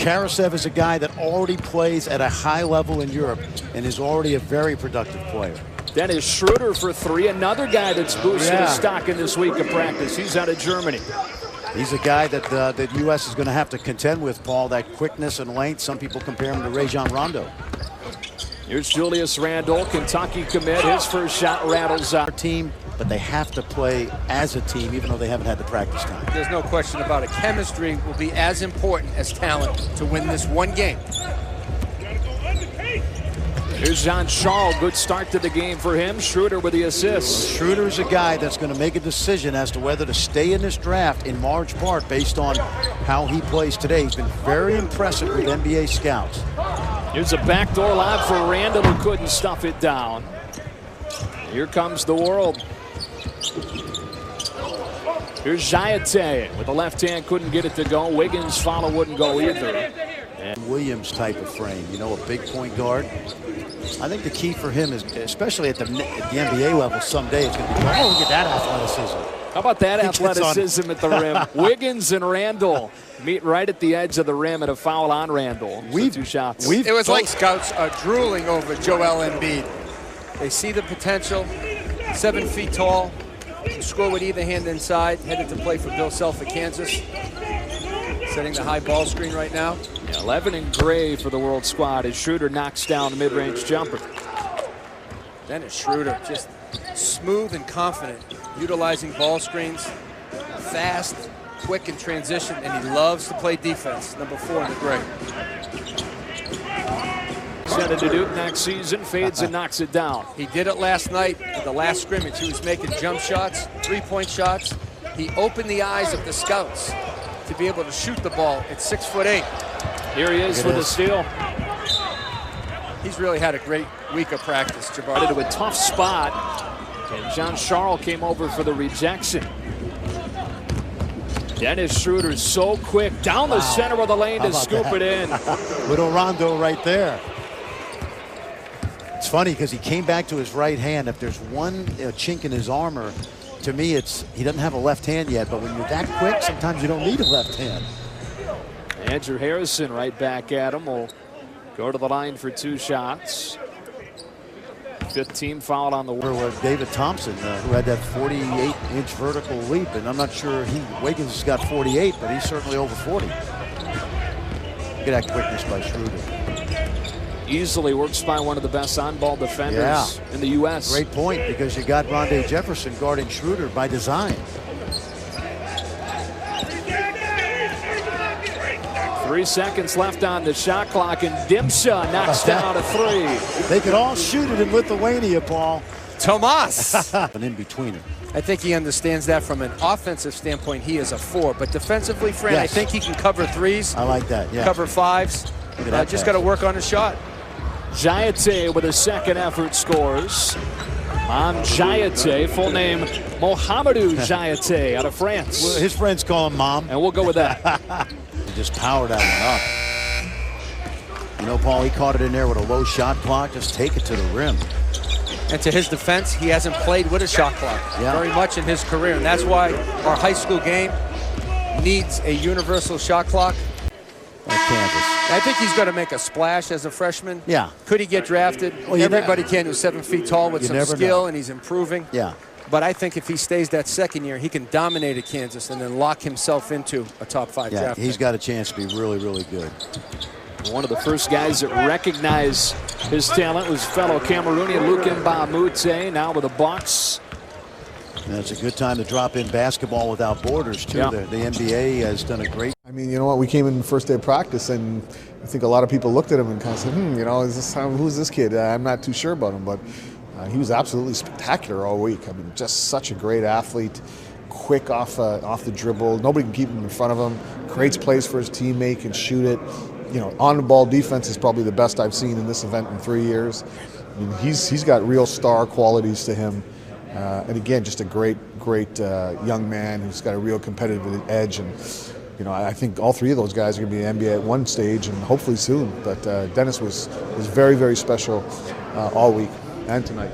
Karasev is a guy that already plays at a high level in Europe and is already a very productive player. Dennis Schröder for three, another guy that's boosted his stock in this week of practice. He's out of Germany. He's a guy that the U.S. is going to have to contend with, Paul, that quickness and length. Some people compare him to Rajon Rondo. Here's Julius Randle, Kentucky commit. His first shot rattles out. Team, but they have to play as a team, even though they haven't had the practice time. There's no question about it. Chemistry will be as important as talent to win this one game. Here's Jean-Charles, good start to the game for him. Schröder with the assist. Schröder's a guy that's going to make a decision as to whether to stay in this draft in large part based on how he plays today. He's been very impressive with NBA scouts. Here's a backdoor lob for Randle, who couldn't stuff it down. Here comes the world. Here's Jayate with the left hand, couldn't get it to go. Wiggins' follow wouldn't go either. And Williams type of frame, you know, a big point guard. I think the key for him is, especially at the NBA level someday, it's going to be, oh, look at that athleticism. How about that athleticism at the rim? Wiggins and Randle meet right at the edge of the rim, and a foul on Randle. Two shots. It was like scouts are drooling over Joel Embiid. They see the potential, 7 feet tall, can score with either hand inside, headed to play for Bill Self at Kansas. Setting the high ball screen right now. 11 in gray for the world squad as Schröder knocks down the mid-range jumper. Dennis Schröder, just smooth and confident, utilizing ball screens, fast, quick in transition, and he loves to play defense. Number 4 in the gray. Sent it to Duke next season, fades and knocks it down. He did it last night at the last scrimmage. He was making jump shots, three-point shots. He opened the eyes of the scouts to be able to shoot the ball at 6'8". Here he is with the steal. He's really had a great week of practice, Jabbar. Into a tough spot, and Jean-Charles came over for the rejection. Dennis Schröder so quick down the center of the lane to scoop it in. Little Rondo right there. It's funny because he came back to his right hand. If there's one chink in his armor, to me, it's he doesn't have a left hand yet, but when you're that quick, sometimes you don't need a left hand. Andrew Harrison right back at him. Will go to the line for 2 shots. 15 fouled on the where David Thompson, who had that 48-inch vertical leap, and I'm not sure Wiggins has got 48, but he's certainly over 40. Look at that quickness by Schröder. Easily works by one of the best on-ball defenders in the U.S. Great point, because you got Rondé Jefferson guarding Schröder by design. 3 seconds left on the shot clock, and Dimsha knocks down a 3. They could all shoot it in Lithuania, Paul. Tomas! An in-betweener. I think he understands that from an offensive standpoint. He is a 4, but defensively, Fran, I think he can cover 3s. I like that, cover 5s. Just got to work on his shot. Jayate with a second effort scores. Jayate, full name Mohamedou Jayate, out of France. Well, his friends call him Mom. And we'll go with that. He just powered that one up. You know, Paul, he caught it in there with a low shot clock. Just take it to the rim. And to his defense, he hasn't played with a shot clock very much in his career. And that's why our high school game needs a universal shot clock. Kansas. I think he's going to make a splash as a freshman. Yeah. Could he get drafted? Well, everybody can who's 7 feet tall with some skill, and he's improving. Yeah. But I think if he stays that second year, he can dominate at Kansas and then lock himself into a top 5 draft. He's got a chance to be really, really good. One of the first guys that recognized his talent was fellow Cameroonian Luc Mbah-a-Moute, now with the Bucks. And it's a good time to drop in basketball without borders, too. The NBA has done a great. I mean, you know what? We came in the first day of practice, and I think a lot of people looked at him and kind of said, you know, who's this kid? I'm not too sure about him, but he was absolutely spectacular all week. I mean, just such a great athlete, quick off the dribble. Nobody can keep him in front of him. Creates plays for his teammate, can shoot it. You know, on-the-ball defense is probably the best I've seen in this event in 3 years. I mean, he's got real star qualities to him. And again, just a great young man who's got a real competitive edge. And, you know, I think all 3 of those guys are going to be in the NBA at one stage and hopefully soon. But Dennis was very, very special all week and tonight.